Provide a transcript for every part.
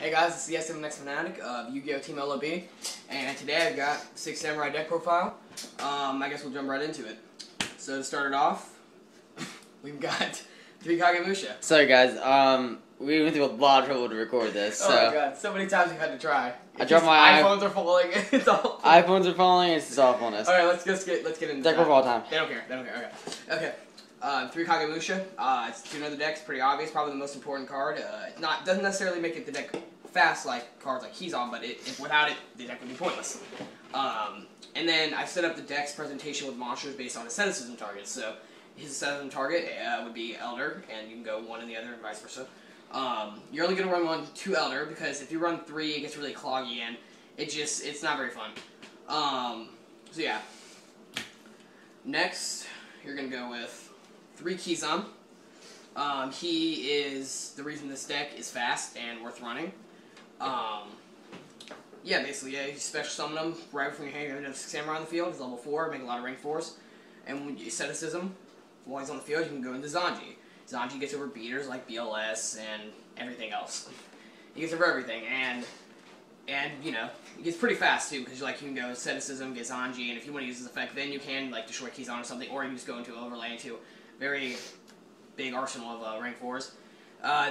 Hey guys, it's the SM Fanatic of YuGiOhTeamLOB, and today I've got 6 Samurai deck profile. I guess we'll jump right into it. So to start it off, we've got 3 Kagemusha. Sorry guys, we went through a lot of trouble to record this. So. Oh my god, so many times we've had to try. I dropped my iPhones are falling. It's awful. iPhones are falling. It's just awfulness. All right, let's get into deck profile time. They don't care. Okay. 3 Kagemusha. It's 2 other decks. Pretty obvious. Probably the most important card. It doesn't necessarily make it the deck fast like cards like he's on, but without it, the deck would be pointless. And then I've set up the deck's presentation with monsters based on asceticism targets. So his asceticism target would be Elder, and you can go one and the other, and vice versa. You're only going to run 2 Elder, because if you run 3, it gets really cloggy, and it's not very fun. So yeah. Next, you're going to go with 3 Kizan. He is the reason this deck is fast and worth running. Yeah, basically, you special summon him right from your hand. You have another Samurai on the field. He's level 4, make a lot of rank 4s. And when you asceticism, while he's on the field, you can go into Zanji. Zanji gets over beaters like BLS and everything else. He gets over everything, and you know, he gets pretty fast too, because you can go asceticism, get Zanji, and if you want to use his effect, then you can destroy Kizan or something, or you can just go into overlay into very big arsenal of rank 4s.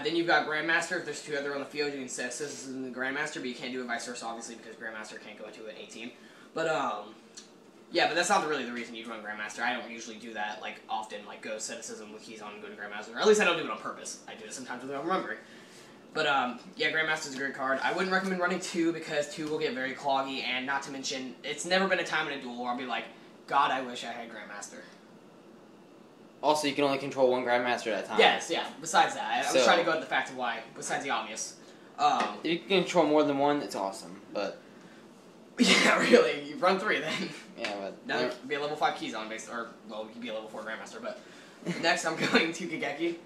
Then you've got Grandmaster. If there's 2 other on the field, you can set asceticism in the Grandmaster, but you can't do it vice versa, obviously, because Grandmaster can't go into an 18. But yeah, but that's not really the reason you'd run Grandmaster. I don't usually do that often, go asceticism with Kizan and go to Grandmaster. Or at least I don't do it on purpose. I do it sometimes without remembering. But yeah, Grandmaster's a great card. I wouldn't recommend running 2 because 2 will get very cloggy, and not to mention, it's never been a time in a duel where I'll be like, God, I wish I had Grandmaster. Also, you can only control 1 Grandmaster at a time. Yes, yeah. Besides that, I was trying to go with the fact of why, besides the obvious. If you can control more than 1, it's awesome, but... Yeah, really. You run 3 then. Yeah, but... Now you'd be a level 5 Kizan based, or, well, you could be a level 4 Grandmaster, but... Next, I'm going to Kageki.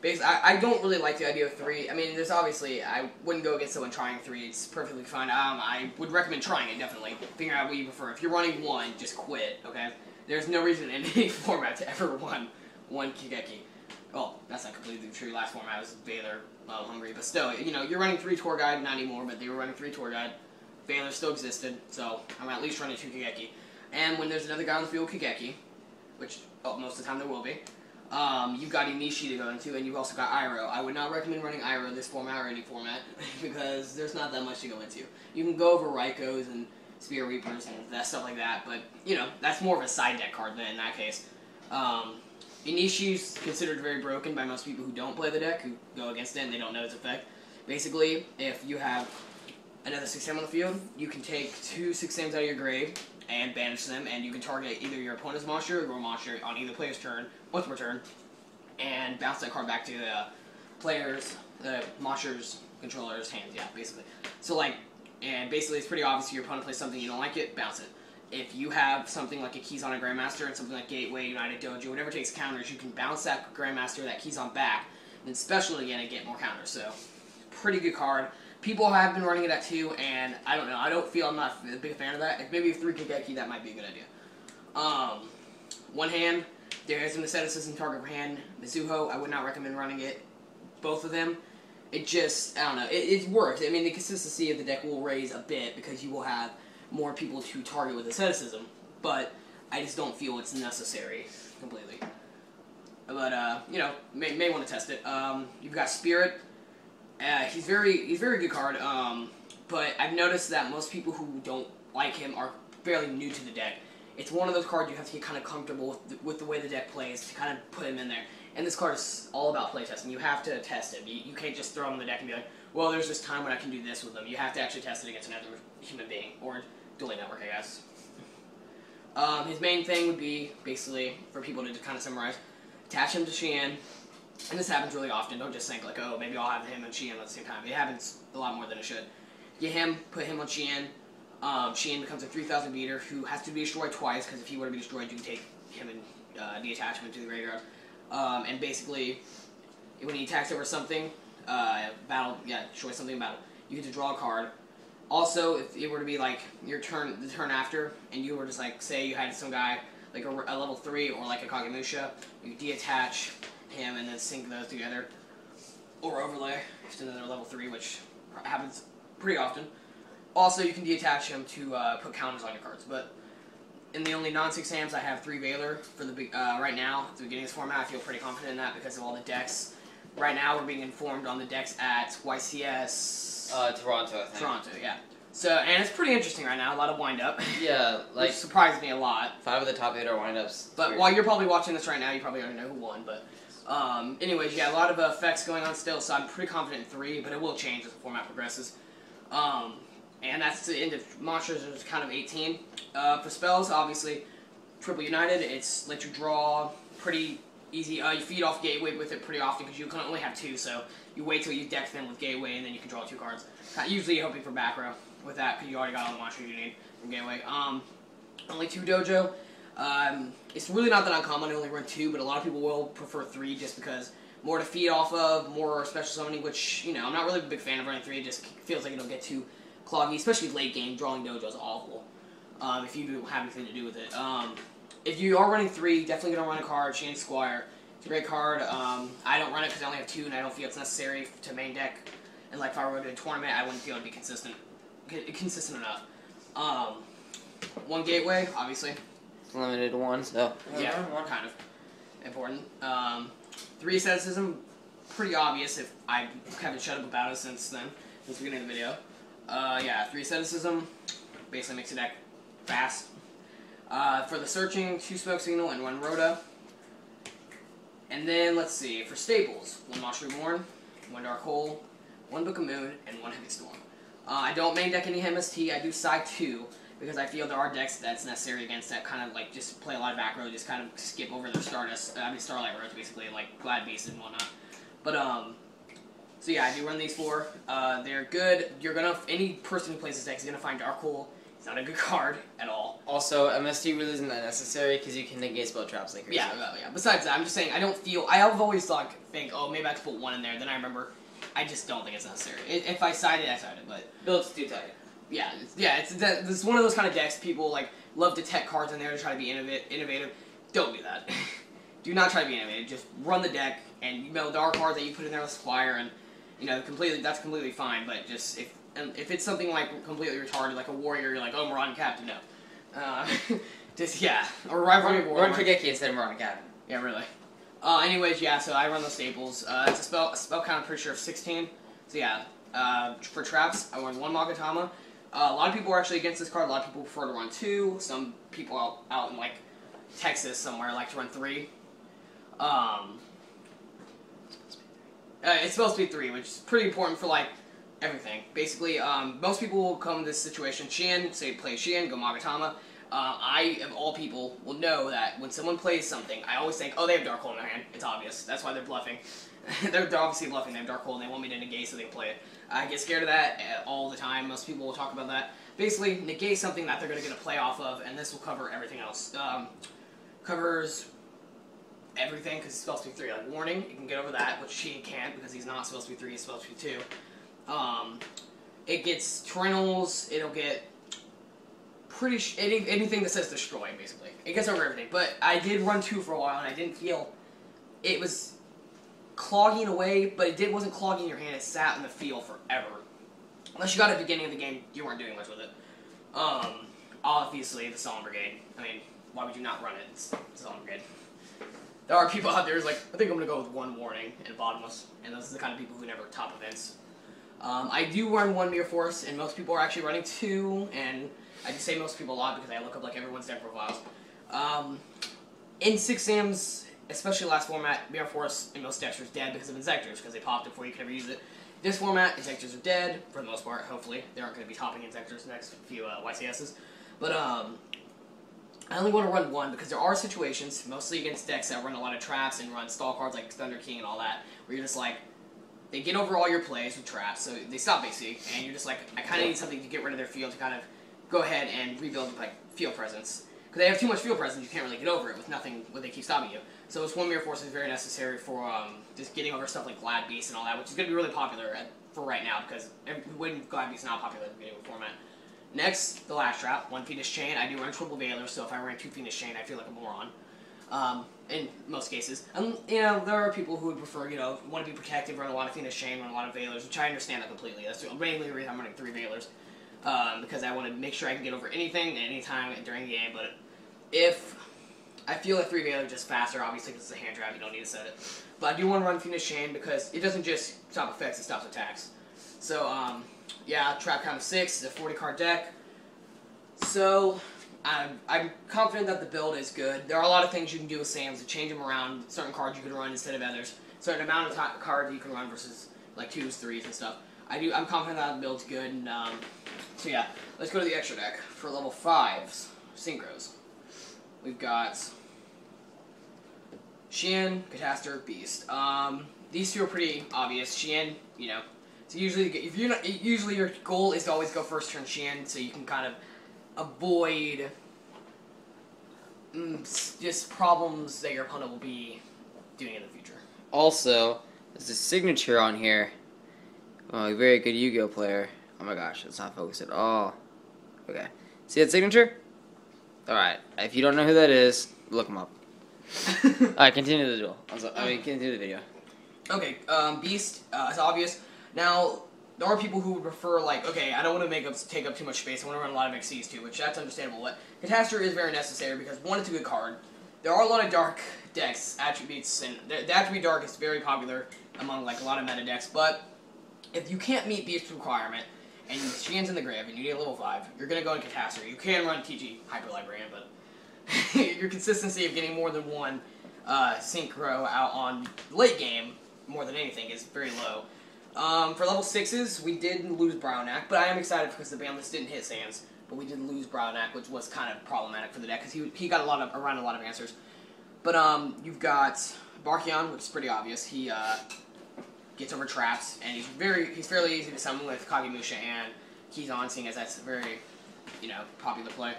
Basically, I don't really like the idea of 3. I mean, there's obviously... I wouldn't go against someone trying 3. It's perfectly fine. I would recommend trying it, definitely. Figure out what you prefer. If you're running 1, just quit, okay? There's no reason in any format to ever run 1 Kageki. Well, that's not completely true. Last format was Valor Hungry, but still, you know, you're running 3 Tour Guide, not anymore, but they were running 3 Tour Guide. Valor still existed, so I'm at least running 2 Kageki. And when there's another guy on the field with Kageki, which most of the time there will be, you've got Inishi to go into, and you've also got Iroh. I would not recommend running Iroh this format or any format, because there's not that much to go into. You can go over Raikos and Spear Reapers and that stuff like that, but, you know, that's more of a side deck card than in that case. Inishi's considered very broken by most people who don't play the deck, who go against it and they don't know its effect. Basically, if you have another 6 Sam on the field, you can take 2 6 Sams out of your grave and banish them, and you can target either your opponent's monster or your monster on either player's turn, once per turn, and bounce that card back to the monster's controller's hands, yeah, basically. So, and basically it's pretty obvious if your opponent plays something you don't like it, bounce it. If you have something like a Kizan and Grandmaster and something like Gateway, United Dojo, whatever takes counters, you can bounce that Grandmaster, that Kizan back, and then special it again and get more counters. So, pretty good card. People have been running it at 2, and I don't know, I'm not a big fan of that. If maybe 3 Kageki, that might be a good idea. One hand, there is an asceticism target per hand. Mizuho, I would not recommend running it. Both of them. It just, I don't know, it works. I mean, the consistency of the deck will raise a bit because you will have more people to target with asceticism, but I just don't feel it's necessary completely. But, you know, may want to test it. You've got Spirit. He's very good card, but I've noticed that most people who don't like him are fairly new to the deck. It's one of those cards you have to get kind of comfortable with the way the deck plays to kind of put him in there. And this card is all about playtesting. You have to test it. You can't just throw him in the deck and be like, well, there's this time when I can do this with them. You have to actually test it against another human being, or dueling network, I guess. His main thing would be, basically, for people to kind of summarize, attach him to Xian. And this happens really often. Don't just think oh, maybe I'll have him and Xian at the same time. It happens a lot more than it should. Get him, put him on Xian. Xian becomes a 3,000 beater who has to be destroyed twice, because if he were to be destroyed, you can take him and detachment to the graveyard. And basically, when he attacks over something, destroy something in battle, you get to draw a card. Also, if it were to be your turn, the turn after, and you were just say you had some guy like a level 3 or like a Kagemusha, you detach him and then sync those together. or overlay, just another level 3, which happens pretty often. Also, you can detach them to put counters on your cards, but in the only non-6Ams, I have 3 Valor for the right now. At the beginning of this format, I feel pretty confident in that because of all the decks. Right now, we're being informed on the decks at YCS... Toronto, I think. Toronto, yeah. So, and it's pretty interesting right now, a lot of wind-up. Yeah, like... which surprised me a lot. 5 of the top 8 are wind-ups. But while you're probably watching this right now, you probably already know who won, but... anyways, yeah, a lot of effects going on still, so I'm pretty confident in 3, but it will change as the format progresses. And that's the end of monsters. There's kind of 18. For spells, obviously, Triple United, it's let you draw pretty easy. You feed off Gateway with it pretty often because you can only have 2, so you wait till you deck them with Gateway and then you can draw 2 cards. Usually hoping for back row with that because you already got all the monsters you need from Gateway. Only 2 Dojo. It's really not that uncommon to only run 2, but a lot of people will prefer 3 just because more to feed off of, more special summoning, which, you know, I'm not really a big fan of running 3. It just feels like it'll get too cloggy, especially late game. Drawing Dojo is awful if you don't have anything to do with it. If you are running 3, definitely going to run a card, Shane Squire. It's a great card. I don't run it because I only have 2 and I don't feel it's necessary to main deck. And like if I were to do a tournament, I wouldn't feel it would be consistent enough. 1 Gateway, obviously. Limited to 1, so... Yeah, 1 kind of important. 3 Asceticism, pretty obvious if I haven't shut up about it since then, since the beginning of the video. Yeah, 3 Asceticism, basically makes the deck fast. For the searching, 2 Smoke Signal and 1 Rhoda. And then, let's see, for staples, 1 Monster Reborn, 1 Dark Hole, 1 Book of Moon, and 1 Heavy Storm. I don't main deck any MST, I do side 2, because I feel there are decks that's necessary against that kind of like just play a lot of back row, just kind of skip over their Starlight rows basically, like Glad Beasts and whatnot. But so yeah, I do run these 4. They're good. Any person who plays this deck is gonna find Dark Hole. It's not a good card at all. Also, MST really isn't that necessary because you can negate spell traps like yeah. Besides that, I'm just saying I've always think, oh, maybe I have to put 1 in there. Then I remember, I just don't think it's necessary. If I side it, I side it. But build's too tight. Yeah, it's one of those kind of decks people like love to tech cards in there to try to be innovative. Don't do that. Do not try to be innovative. Just run the deck, and you know there are cards that you put in there with Squire, and you know that's completely fine. But just if it's something like completely retarded, like a warrior, you're like, oh, Marauder Captain, no. Just or Rivalry War. Run Kageki instead of Marauder Captain. Yeah, really. Anyways, yeah. So I run those staples. It's a spell count, I'm pretty sure of 16. So yeah. For traps, I run 1 Magatama. A lot of people are actually against this card. A lot of people prefer to run 2. Some people out in like Texas somewhere like to run 3. It's supposed to be 3, which is pretty important for like everything. Basically, most people will come to this situation. Shien, say play Shien, go Magatama. I, of all people, will know that when someone plays something, I always think, oh, they have Dark Hole in their hand. It's obvious. That's why they're bluffing. they're obviously bluffing. They have Dark Hole and they want me to negate so they can play it. I get scared of that all the time. Most people will talk about that. Basically, negate something that they're going to get a play off of, and this will cover everything else. Covers everything because it's supposed to be 3. Like Warning, you can get over that, which he can't because he's not supposed to be 3. He's supposed to be 2. It gets Torrentials. It'll get anything that says destroy, basically. It gets over everything. But I did run 2 for a while, and I didn't feel it was clogging away, but it wasn't clogging your hand. It sat in the field forever. Unless you got at the beginning of the game, you weren't doing much with it. Obviously, the Solemn Brigade. I mean, why would you not run it? It's Solemn Brigade. There are people out there who's like, I think I'm going to go with 1 Warning and Bottomless, and those are the kind of people who never top events. I do run 1 Mirror Force, and most people are actually running 2, and I just say most people a lot because I look up like everyone's deck profiles. In 6Ms, especially last format, Mirror Force in most decks was dead because of Insectors, because they popped it before you could ever use it. This format, Insectors are dead, for the most part, hopefully. They aren't going to be topping Insectors next few YCSs. But, I only want to run 1 because there are situations, mostly against decks that run a lot of traps and run stall cards like Thunder King and all that, where you're just like, they get over all your plays with traps, so they stop basic, and you're just like, I kind of need something to get rid of their field to kind of go ahead and rebuild like field presence. Because they have too much field presence, you can't really get over it with nothing when they keep stopping you. So this 1 Mirror Force is very necessary for just getting over stuff like Glad Beast and all that, which is going to be really popular for right now, because when Glad Beast is not popular at the beginning of the format. Next, the last trap, 1 Phoenix Chain. I do run triple Valor, so if I ran 2 Phoenix Chain, I feel like a moron. in most cases. And, you know, there are people who would prefer, you know, want to be protective, run a lot of Phoenix Chain, run a lot of Veilers, which I understand that completely. That's mainly the reason I'm running 3 Veilers. Because I want to make sure I can get over anything at any time during the game. But if I feel like 3 Veiler is just faster, obviously, because it's a hand trap, you don't need to set it. But I do want to run Phoenix Chain because it doesn't just stop effects, it stops attacks. So, yeah, trap count of 6, it's a 40-card deck. So, I'm confident that the build is good. There are a lot of things you can do with Sams to change them around. Certain cards you can run instead of others. Certain amount of cards you can run versus like 2s, 3s, and stuff. I'm confident that the build's good. And so yeah, let's go to the extra deck for level 5s synchros. We've got Xian, Catastor, Beast. These two are pretty obvious. Xian, you know, so usually your goal is to always go first turn Xian, so you can kind of avoid just problems that your opponent will be doing in the future. Also, there's a signature on here. Oh, a very good Yu-Gi-Oh player. Oh my gosh, it's not focused at all. Okay, see that signature? Alright, if you don't know who that is, look him up. Alright, continue the duel. Continue the video. Okay, Beast, it's obvious. Now, there are people who would prefer, like, okay, I don't want to take up too much space, I want to run a lot of XCs too, which that's understandable, but Catastor is very necessary because, one, it's a good card. There are a lot of dark decks, attributes, and the attribute dark is very popular among, like, a lot of meta decks, but if you can't meet Beast's requirement, and Xian's in the grave, and you need a level 5, you're going to go in Catastor. You can run TG Hyper Librarian, but your consistency of getting more than one synchro out on late game, more than anything, is very low. For level 6s, we did lose Brownac, but I am excited because the ban list didn't hit Sans, but we did lose Brownac, which was kind of problematic for the deck, because he got around a lot of answers. But you've got Barkion, which is pretty obvious. He gets over traps, and he's fairly easy to summon with Kagemusha and Kizan, seeing as that's a very, you know, popular play.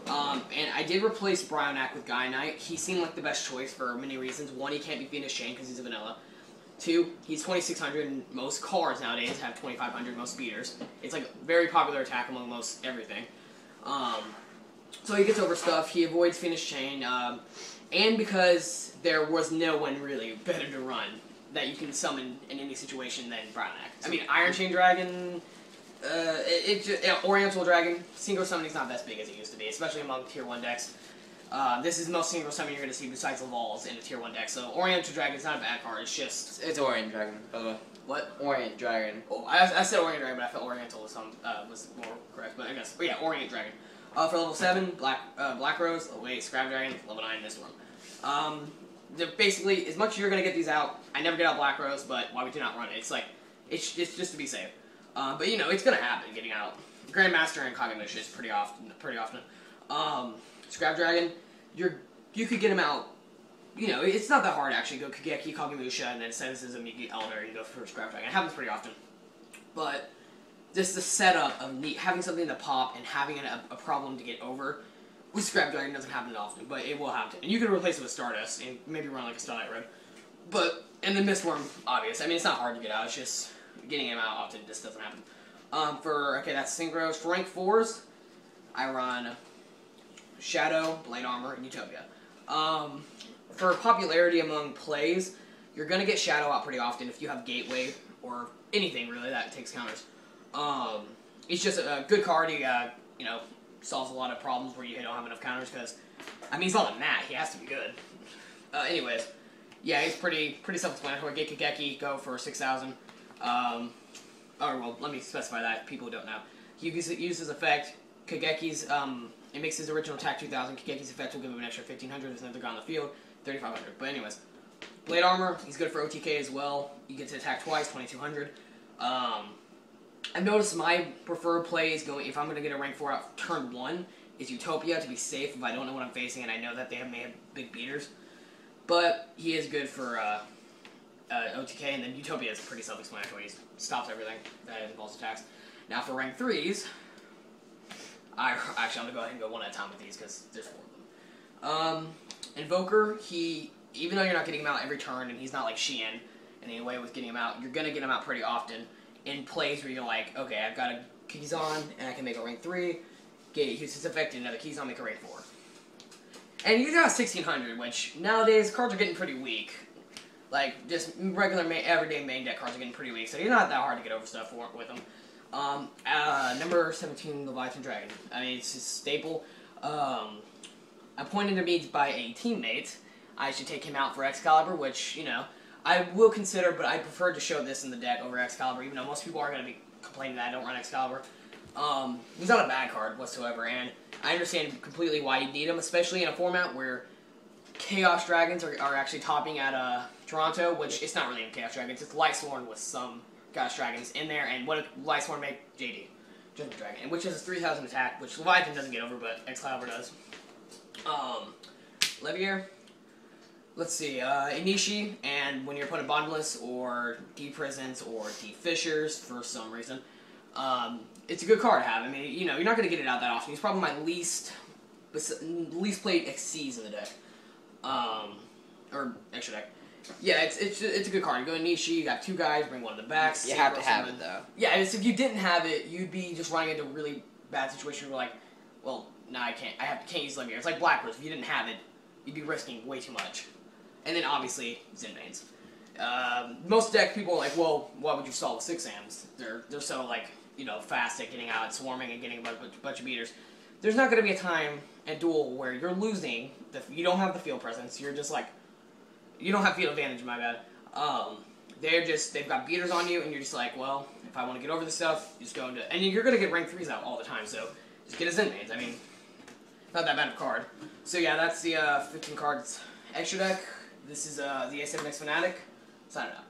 And I did replace Brownac with Guy Knight. He seemed like the best choice for many reasons. One, he can't be Phoenix Chain because he's a vanilla. 2, he's 2600, and most cards nowadays have 2500, most speeders. It's like a very popular attack among most everything. So he gets over stuff, he avoids Phoenix Chain, and because there was no one really better to run that you can summon in any situation than Brownac. I mean, Iron Chain Dragon, Oriental Dragon, synchro summoning is not as big as it used to be, especially among tier 1 decks. This is the most synchro summon you're going to see besides the Laws in a tier 1 deck, so Oriental Dragon is not a bad card, it's just... It's Orient Dragon, by the way. What? Orient Dragon. Oh, I said Orient Dragon, but I felt Oriental was more correct, but I guess. But yeah, Orient Dragon. For level 7, Black Rose, Scrap Dragon, level 9, this one. Basically, as much as you're going to get these out, I never get out Black Rose, but why we do not run it? It's like, it's just to be safe. But you know, it's going to happen, getting out. Grandmaster and Kagemusha is pretty often. Scrap Dragon, you could get him out, you know, it's not that hard actually. Go Kageki, Kagemusha, and then Senses and Migi Elder, and go for Scrap Dragon. It happens pretty often. But just the setup of having something to pop and having a problem to get over with Scrap Dragon doesn't happen often, but it will happen. And you can replace it with Stardust and maybe run like a Starlight Red. But, and then Mistworm, obvious. I mean, it's not hard to get out, it's just getting him out often just doesn't happen. Okay, that's Synchros. For rank 4s, I run Shadow, Blade Armor, and Utopia. For popularity among plays, you're going to get Shadow out pretty often if you have Gateway or anything really that takes counters. It's just a good card. He, you know, solves a lot of problems where you don't have enough counters because, I mean, he's not a gnat. He has to be good. Anyways, yeah, he's pretty self-explanatory. Get Kageki, go for 6,000. Or, well, let me specify that. People who don't know. He uses his effect. Kageki's, it makes his original attack 2,000. Kageki's effect will give him an extra 1,500. There's another guy on the field, 3,500. But anyways, Blade Armor, he's good for OTK as well. You get to attack twice, 2,200. I've noticed my preferred play is going, if I'm going to get a rank 4 out turn 1, is Utopia to be safe if I don't know what I'm facing and I know that they may have big beaters. But he is good for OTK, and then Utopia is pretty self-explanatory. He stops everything that involves attacks. Now for rank 3s, I'm going to go ahead and go one at a time with these because there's 4 of them. Invoker, even though you're not getting him out every turn and he's not like Xian in any way with getting him out, you're going to get him out pretty often in plays where you're like, okay, I've got a Kizan and I can make a rank 3, use his effect and another Kizan, make a rank 4. And you got 1600, which nowadays cards are getting pretty weak. Like, just regular, everyday main deck cards are getting pretty weak, so you're not that hard to get over stuff with them. Number 17, Leviathan Dragon. I mean, it's a staple. Appointed to me by a teammate. I should take him out for Excalibur, which, you know, I will consider, but I prefer to show this in the deck over Excalibur, even though most people are going to be complaining that I don't run Excalibur. He's not a bad card whatsoever, and I understand completely why you need him, especially in a format where Chaos Dragons are actually topping at Toronto, which it's not really in Chaos Dragons, it's Lightsworn with some Chaos Dragons in there, and what did Lightsworn make? JD. Judgment Dragon, which is a 3000 attack, which Leviathan doesn't get over, but Excalibur does. Levier. Let's see, Inishi, and when you're putting Bondless, or D-Prisons, or D-Fishers, for some reason, it's a good card to have. I mean, you know, you're not going to get it out that often. He's probably my least played XCs in the deck. Or extra deck. Yeah, it's a good card. You go to Nishi, you got 2 guys, bring one in the back. You have to have it, though. Yeah, if you didn't have it, you'd be just running into a really bad situation where, like, well, no, I can't. Can't use Levier. It's like Blackbirds. If you didn't have it, you'd be risking way too much. And then, obviously, Zinbanes. Most deck people are like, well, why would you stall with 6 Ams? They're so, like, you know, fast at getting out, swarming, and getting a bunch of beaters. There's not going to be a time at duel where you're losing, you don't have the field presence, you're just like, you don't have field advantage, my bad. They've got beaters on you, and you're just like, well, if I want to get over this stuff, just go into, and you're going to get rank 3s out all the time, so just get a Zinbanes. I mean, not that bad of a card. So yeah, that's the 15 cards extra deck. This is the A7X Fnatic. Sign it out.